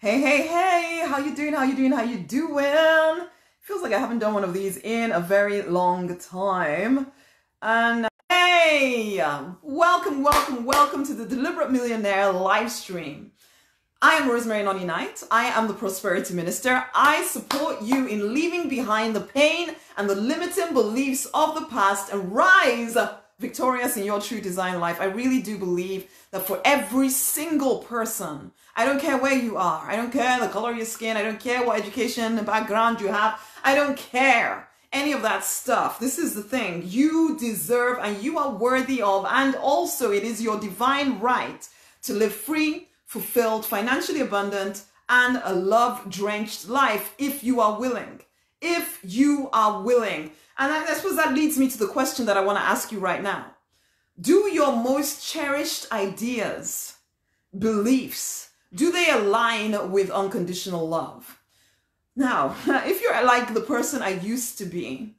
Hey, hey, hey, how you doing? How you doing? How you doing? Feels like I haven't done one of these in a very long time. And hey, welcome to the Deliberate Millionaire live stream. I am Rosemary Nonny. I am the Prosperity Minister. I support you in leaving behind the pain and the limiting beliefs of the past and rise victorious in your true design life. I really do believe that for every single person, I don't care where you are, I don't care the color of your skin, I don't care what education and background you have, I don't care any of that stuff. This is the thing, you deserve and you are worthy of, and also it is your divine right to live free, fulfilled, financially abundant, and a love-drenched life if you are willing. If you are willing. And I suppose that leads me to the question that I want to ask you right now. Do your most cherished ideas, beliefs, do they align with unconditional love? Now, if you're like the person I used to be,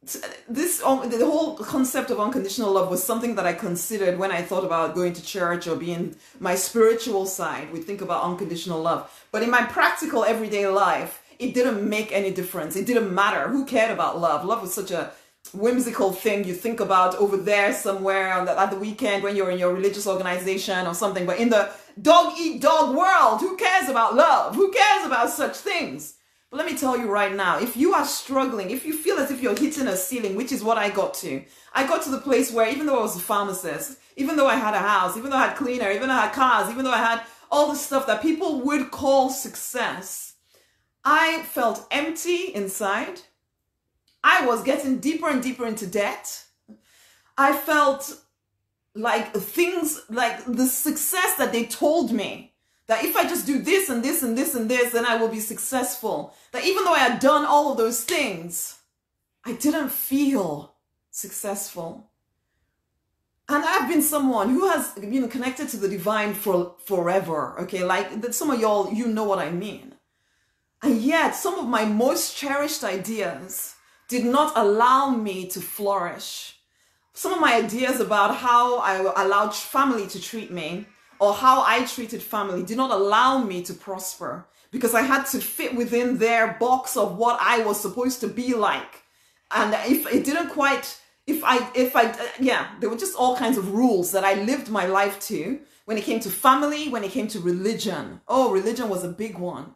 the whole concept of unconditional love was something that I considered when I thought about going to church or being my spiritual side. We think about unconditional love. But in my practical everyday life, it didn't make any difference. It didn't matter. Who cared about love? Love was such a whimsical thing you think about over there somewhere at the weekend when you're in your religious organization or something. But in the dog-eat-dog world, who cares about love? Who cares about such things? But let me tell you right now, if you are struggling, if you feel as if you're hitting a ceiling, which is what I got to the place where even though I was a pharmacist, even though I had a house, even though I had cleaner, even though I had cars, even though I had all the stuff that people would call success, I felt empty inside. I was getting deeper and deeper into debt. I felt like things, like the success that they told me, that if I just do this and this and this and this, then I will be successful. That even though I had done all of those things, I didn't feel successful. And I've been someone who has been connected to the divine for forever. Okay, like some of y'all, you know what I mean. And yet, some of my most cherished ideas did not allow me to flourish. Some of my ideas about how I allowed family to treat me or how I treated family did not allow me to prosper because I had to fit within their box of what I was supposed to be like. And if it didn't quite, there were just all kinds of rules that I lived my life to when it came to family, when it came to religion. Oh, religion was a big one.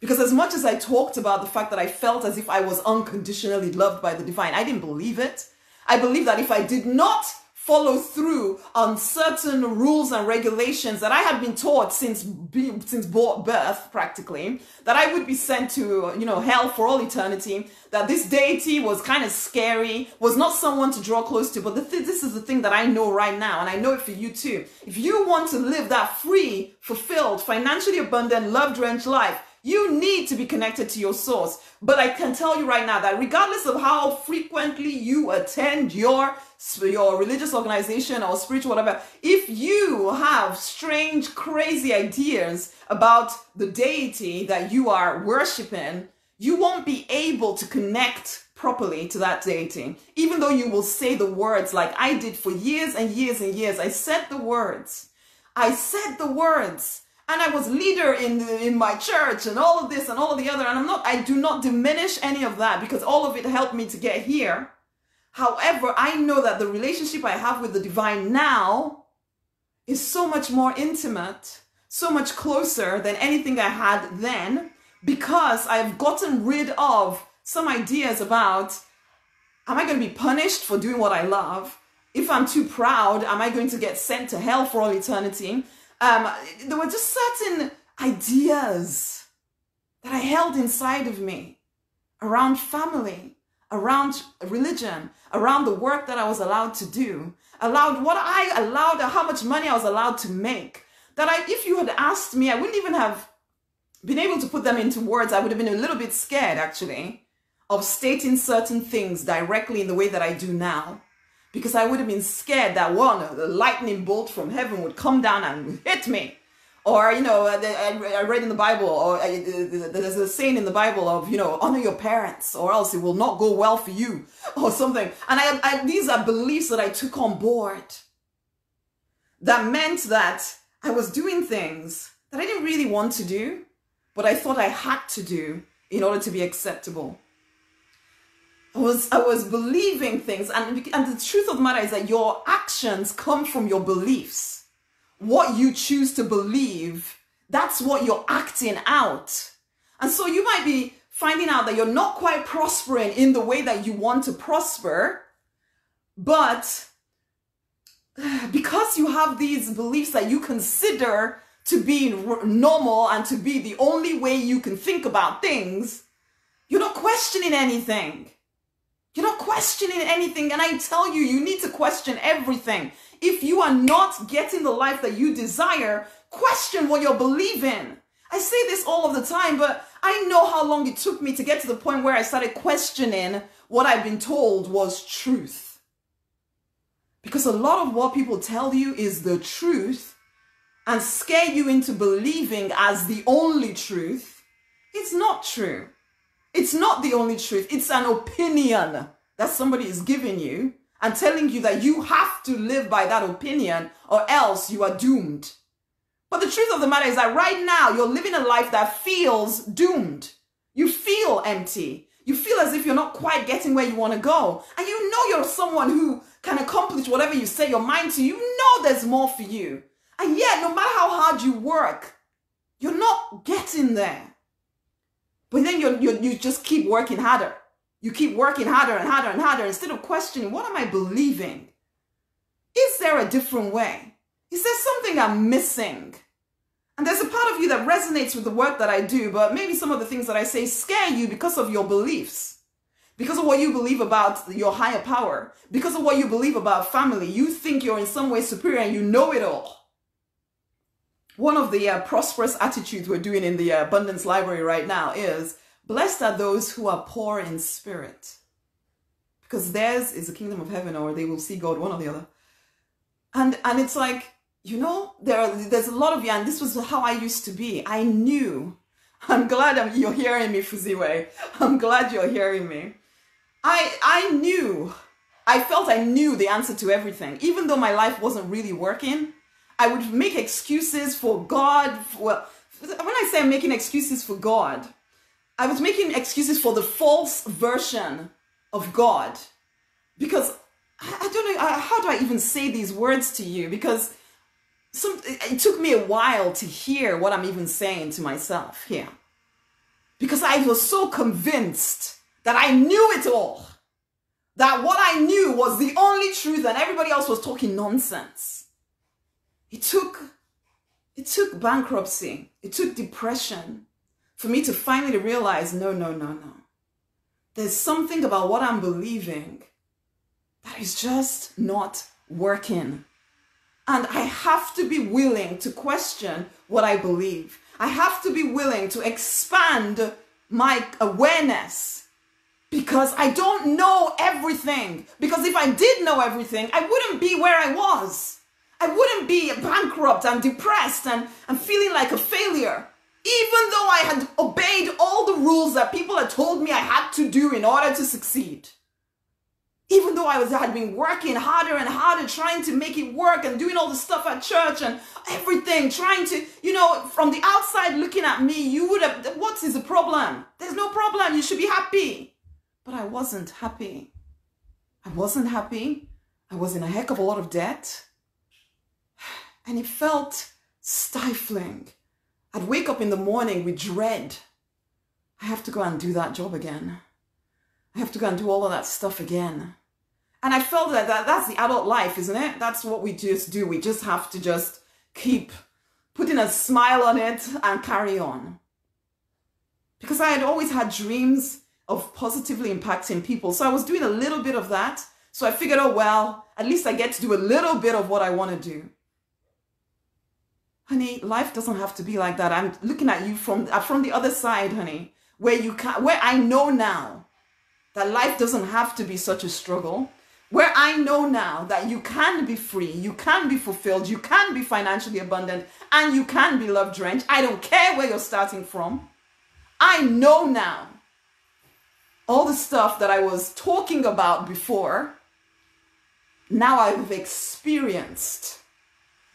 Because as much as I talked about the fact that I felt as if I was unconditionally loved by the divine, I didn't believe it. I believed that if I did not follow through on certain rules and regulations that I had been taught since birth, practically, that I would be sent to, hell for all eternity, that this deity was kind of scary, was not someone to draw close to. But this is the thing that I know right now, and I know it for you too. If you want to live that free, fulfilled, financially abundant, love-drenched life, you need to be connected to your source. But I can tell you right now that regardless of how frequently you attend your religious organization or spiritual whatever, if you have strange, crazy ideas about the deity that you are worshiping, you won't be able to connect properly to that deity. Even though you will say the words like I did for years and years and years. I said the words. And I was leader in my church and all of this and all of the other. And I do not diminish any of that because all of it helped me to get here. However, I know that the relationship I have with the divine now is so much more intimate, so much closer than anything I had then, because I've gotten rid of some ideas about, am I going to be punished for doing what I love? If I'm too proud, am I going to get sent to hell for all eternity? There were just certain ideas that I held inside of me around family, around religion, around the work that I was allowed to do, how much money I was allowed to make. If you had asked me, I wouldn't even have been able to put them into words. I would have been a little bit scared, actually, of stating certain things directly in the way that I do now. Because I would have been scared that the lightning bolt from heaven would come down and hit me. Or, I read in the Bible, or there's a saying in the Bible of, honor your parents or else it will not go well for you or something. And these are beliefs that I took on board. That meant that I was doing things that I didn't really want to do. but I thought I had to do in order to be acceptable. I was believing things, and the truth of the matter is that your actions come from your beliefs. What you choose to believe, that's what you're acting out. And so you might be finding out that you're not quite prospering in the way that you want to prosper, but because you have these beliefs that you consider to be normal and to be the only way you can think about things, you're not questioning anything. You're not questioning anything. And I tell you, you need to question everything. If you are not getting the life that you desire, question what you're believing. I say this all of the time, but I know how long it took me to get to the point where I started questioning what I've been told was truth. Because a lot of what people tell you is the truth and scare you into believing as the only truth. It's not true. It's not the only truth. It's an opinion that somebody is giving you and telling you that you have to live by that opinion or else you are doomed. But the truth of the matter is that right now you're living a life that feels doomed. You feel empty. You feel as if you're not quite getting where you want to go. And you know you're someone who can accomplish whatever you set your mind to. You know there's more for you. And yet, no matter how hard you work, you're not getting there. But then you just keep working harder. You keep working harder and harder and harder instead of questioning, what am I believing? Is there a different way? Is there something I'm missing? And there's a part of you that resonates with the work that I do, but maybe some of the things that I say scare you because of your beliefs, because of what you believe about your higher power, because of what you believe about family. You think you're in some way superior and you know it all. One of the prosperous attitudes we're doing in the Abundance Library right now is, blessed are those who are poor in spirit, because theirs is the kingdom of heaven, or they will see God, one or the other. And it's like, you know, there's a lot of you, and this was how I used to be. I knew. I'm glad you're hearing me, Fuziwe. I'm glad you're hearing me. I knew. I felt I knew the answer to everything. Even though my life wasn't really working, I would make excuses for God. Well, when I say I'm making excuses for God, I was making excuses for the false version of God. Because I don't know, how do I even say these words to you? Because it took me a while to hear what I'm even saying to myself here. Because I was so convinced that I knew it all. That what I knew was the only truth and everybody else was talking nonsense. It took bankruptcy. It took depression for me to finally realize, no. There's something about what I'm believing that is just not working. And I have to be willing to question what I believe. I have to be willing to expand my awareness, because I don't know everything. Because if I did know everything, I wouldn't be where I was. I wouldn't be bankrupt and depressed and feeling like a failure. Even though I had obeyed all the rules that people had told me I had to do in order to succeed. Even though I had been working harder and harder, trying to make it work and doing all the stuff at church and everything, trying to, you know, from the outside looking at me, you would have, what is the problem? There's no problem. You should be happy. But I wasn't happy. I wasn't happy. I was in a heck of a lot of debt. And it felt stifling. I'd wake up in the morning with dread. I have to go and do that job again. I have to go and do all of that stuff again. And I felt that that's the adult life, isn't it? That's what we just do. We just have to just keep putting a smile on it and carry on. Because I had always had dreams of positively impacting people. So I was doing a little bit of that. So I figured, oh, well, at least I get to do a little bit of what I want to do. Honey, life doesn't have to be like that. I'm looking at you from the other side, honey, where I know now that life doesn't have to be such a struggle, where I know now that you can be free, you can be fulfilled, you can be financially abundant, and you can be love-drenched. I don't care where you're starting from. I know now all the stuff that I was talking about before, now I've experienced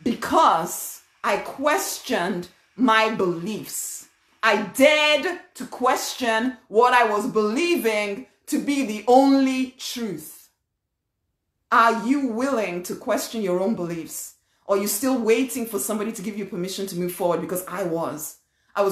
because I questioned my beliefs. I dared to question what I was believing to be the only truth. Are you willing to question your own beliefs? Or are you still waiting for somebody to give you permission to move forward? Because I was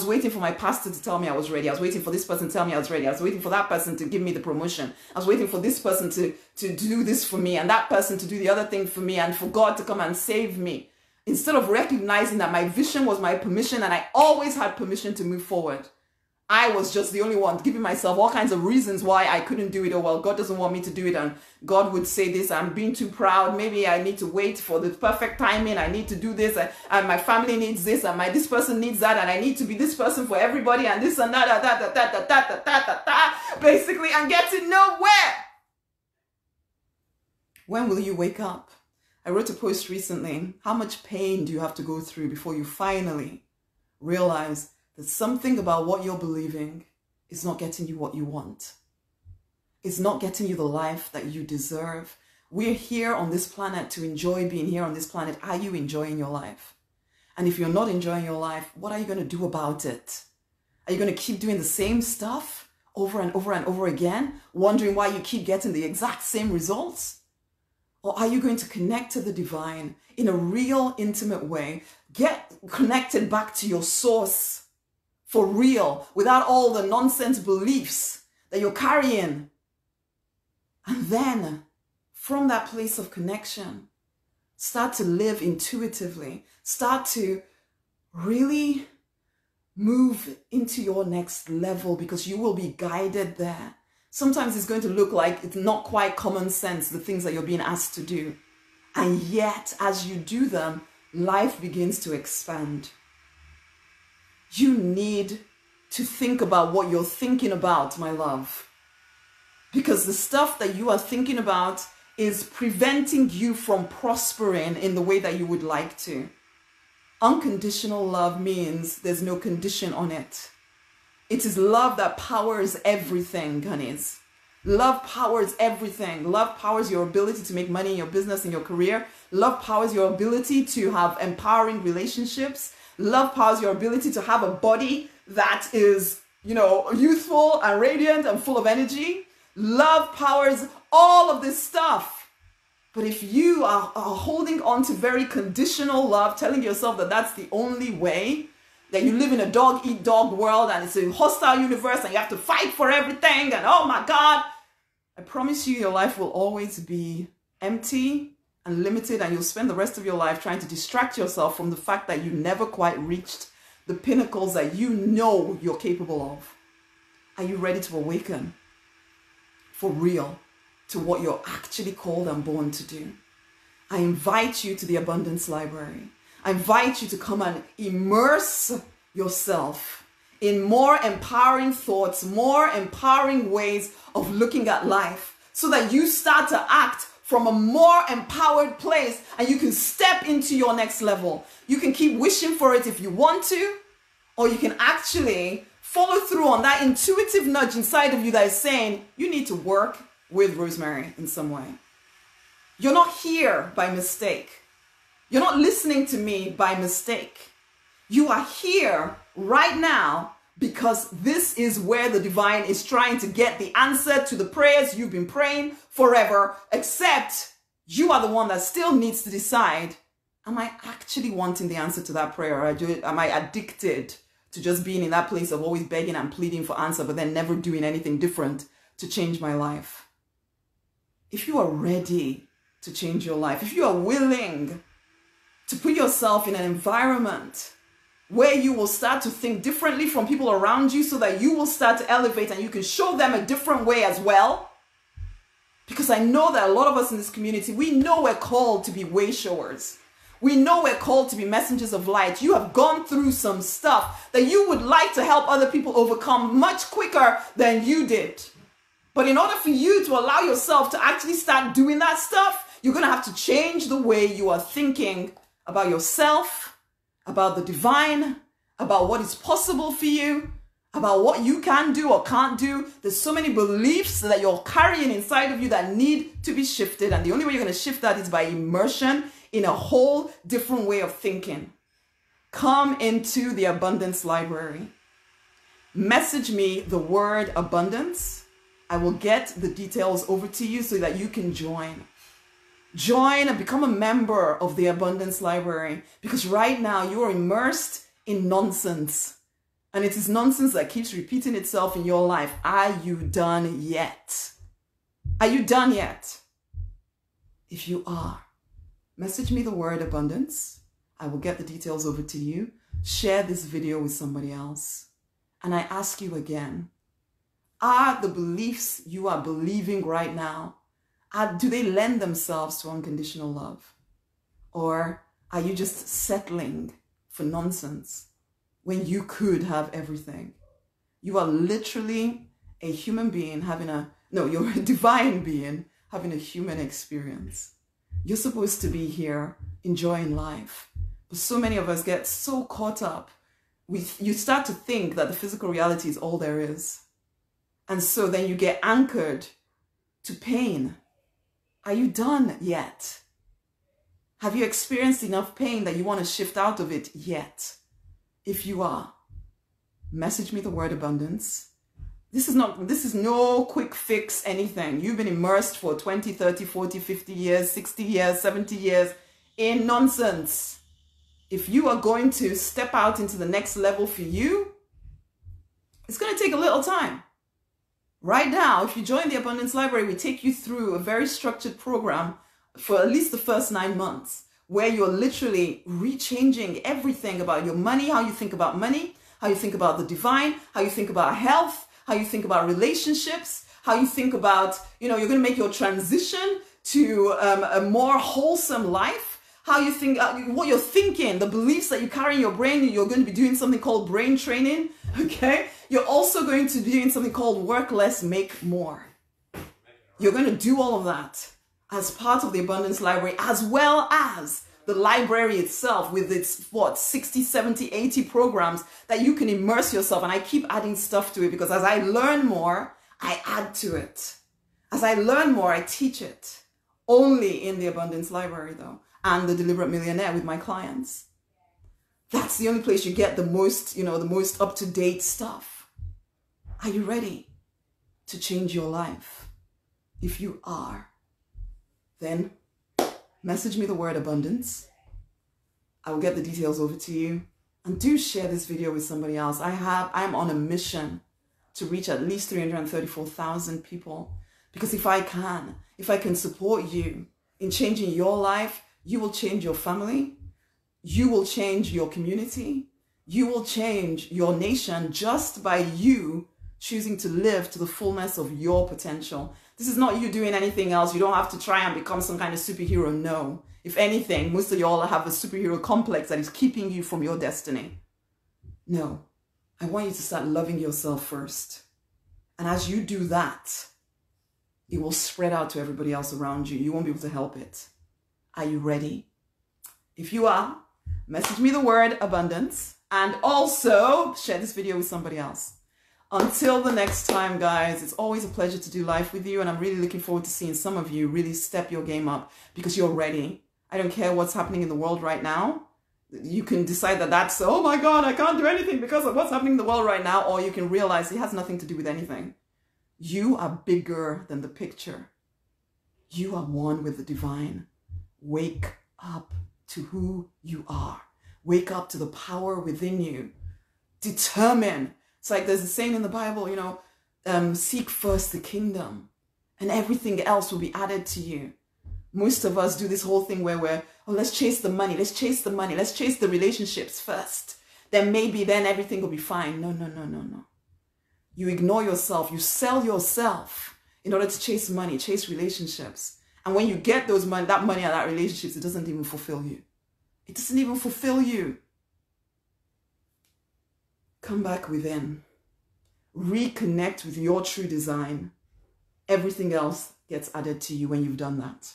waiting for my pastor to tell me I was ready. I was waiting for this person to tell me I was ready. I was waiting for that person to give me the promotion. I was waiting for this person to do this for me and that person to do the other thing for me and for God to come and save me. Instead of recognizing that my vision was my permission and I always had permission to move forward. I was just the only one giving myself all kinds of reasons why I couldn't do it. Oh, well, God doesn't want me to do it. And God would say this, I'm being too proud. Maybe I need to wait for the perfect timing. I need to do this. And my family needs this. And this person needs that. And I need to be this person for everybody. And this and that. Basically, I'm getting nowhere. When will you wake up? I wrote a post recently. How much pain do you have to go through before you finally realize that something about what you're believing is not getting you what you want? It's not getting you the life that you deserve. We're here on this planet to enjoy being here on this planet. Are you enjoying your life? And if you're not enjoying your life, what are you going to do about it? Are you going to keep doing the same stuff over and over and over again, wondering why you keep getting the exact same results? Or are you going to connect to the divine in a real, intimate way? Get connected back to your source for real, without all the nonsense beliefs that you're carrying. And then, from that place of connection, start to live intuitively. Start to really move into your next level because you will be guided there. Sometimes it's going to look like it's not quite common sense, the things that you're being asked to do. And yet, as you do them, life begins to expand. You need to think about what you're thinking about, my love. Because the stuff that you are thinking about is preventing you from prospering in the way that you would like to. Unconditional love means there's no condition on it. It is love that powers everything, honeys. Love powers everything. Love powers your ability to make money in your business, in your career. Love powers your ability to have empowering relationships. Love powers your ability to have a body that is, youthful and radiant and full of energy. Love powers all of this stuff. But if you are holding on to very conditional love, telling yourself that that's the only way, that you live in a dog-eat-dog world and it's a hostile universe and you have to fight for everything and oh my God, I promise you your life will always be empty and limited, and you'll spend the rest of your life trying to distract yourself from the fact that you never quite reached the pinnacles that you know you're capable of. Are you ready to awaken for real to what you're actually called and born to do? I invite you to the Abundance Library. I invite you to come and immerse yourself in more empowering thoughts, more empowering ways of looking at life so that you start to act from a more empowered place and you can step into your next level. You can keep wishing for it if you want to, or you can actually follow through on that intuitive nudge inside of you that is saying, you need to work with Rosemary in some way. You're not here by mistake. You're not listening to me by mistake. You are here right now because this is where the divine is trying to get the answer to the prayers you've been praying forever, except you are the one that still needs to decide, am I actually wanting the answer to that prayer, or am I addicted to just being in that place of always begging and pleading for answer, but then never doing anything different to change my life? If you are ready to change your life, if you are willing to put yourself in an environment where you will start to think differently from people around you so that you will start to elevate and you can show them a different way as well. Because I know that a lot of us in this community, we know we're called to be way showers. We know we're called to be messengers of light. You have gone through some stuff that you would like to help other people overcome much quicker than you did. But in order for you to allow yourself to actually start doing that stuff, you're going to have to change the way you are thinking about yourself, about the divine, about what is possible for you, about what you can do or can't do. There's so many beliefs that you're carrying inside of you that need to be shifted. And the only way you're going to shift that is by immersion in a whole different way of thinking. Come into the Abundance Library. Message me the word abundance. I will get the details over to you so that you can join. Join and become a member of the Abundance Library, because right now you are immersed in nonsense. And it is nonsense that keeps repeating itself in your life. Are you done yet? Are you done yet? If you are, message me the word abundance. I will get the details over to you. Share this video with somebody else. And I ask you again, are the beliefs you are believing right now, do they lend themselves to unconditional love? Or are you just settling for nonsense when you could have everything? You are literally a human being you're a divine being having a human experience. You're supposed to be here enjoying life. But so many of us get so caught up. You start to think that the physical reality is all there is. And so then you get anchored to pain. Are you done yet? Have you experienced enough pain that you want to shift out of it yet? If you are, message me the word abundance. This is no quick fix anything. You've been immersed for 20, 30, 40, 50 years, 60 years, 70 years in nonsense. If you are going to step out into the next level for you, it's going to take a little time. Right now, if you join the Abundance Library, we take you through a very structured program for at least the first 9 months, where you're literally rechanging everything about your money, how you think about money, how you think about the divine, how you think about health, how you think about relationships, how you think about, you're going to make your transition to a more wholesome life, how you think, what you're thinking, the beliefs that you carry in your brain. You're going to be doing something called brain training, okay? You're also going to be doing something called work less, make more. You're going to do all of that as part of the Abundance Library, as well as the library itself with its, 60, 70, 80 programs that you can immerse yourself. And I keep adding stuff to it because as I learn more, I add to it. As I learn more, I teach it. Only in the Abundance Library, though, and the Deliberate Millionaire with my clients. That's the only place you get the most, the most up-to-date stuff. Are you ready to change your life? If you are, then message me the word abundance. I will get the details over to you. And do share this video with somebody else. I'm on a mission to reach at least 334,000 people. Because if I can support you in changing your life, you will change your family. You will change your community. You will change your nation just by you choosing to live to the fullness of your potential. This is not you doing anything else. You don't have to try and become some kind of superhero. No. If anything, most of y'all have a superhero complex that is keeping you from your destiny. No. I want you to start loving yourself first. And as you do that, it will spread out to everybody else around you. You won't be able to help it. Are you ready? If you are, message me the word abundance and also share this video with somebody else. Until the next time, guys, it's always a pleasure to do life with you, and I'm really looking forward to seeing some of you really step your game up because you're ready. I don't care what's happening in the world right now. You can decide that that's, oh my God, I can't do anything because of what's happening in the world right now, or you can realize it has nothing to do with anything. You are bigger than the picture. You are one with the divine. Wake up to who you are. Wake up to the power within you. Determine. It's like there's a saying in the Bible, seek first the kingdom and everything else will be added to you. Most of us do this whole thing where let's chase the money. Let's chase the money. Let's chase the relationships first. Then everything will be fine. No. You ignore yourself. You sell yourself in order to chase money, chase relationships. And when you get that money and that relationships, it doesn't even fulfill you. It doesn't even fulfill you. Come back within. Reconnect with your true design. Everything else gets added to you when you've done that.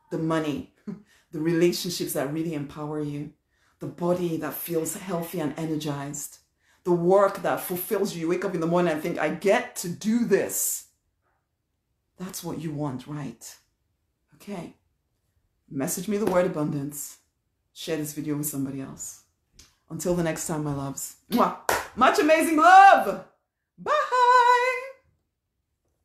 The money, the relationships that really empower you, the body that feels healthy and energized, the work that fulfills you. You wake up in the morning and think, I get to do this. That's what you want, right? Okay. Message me the word abundance. Share this video with somebody else. Until the next time, my loves. Mwah. Much amazing love.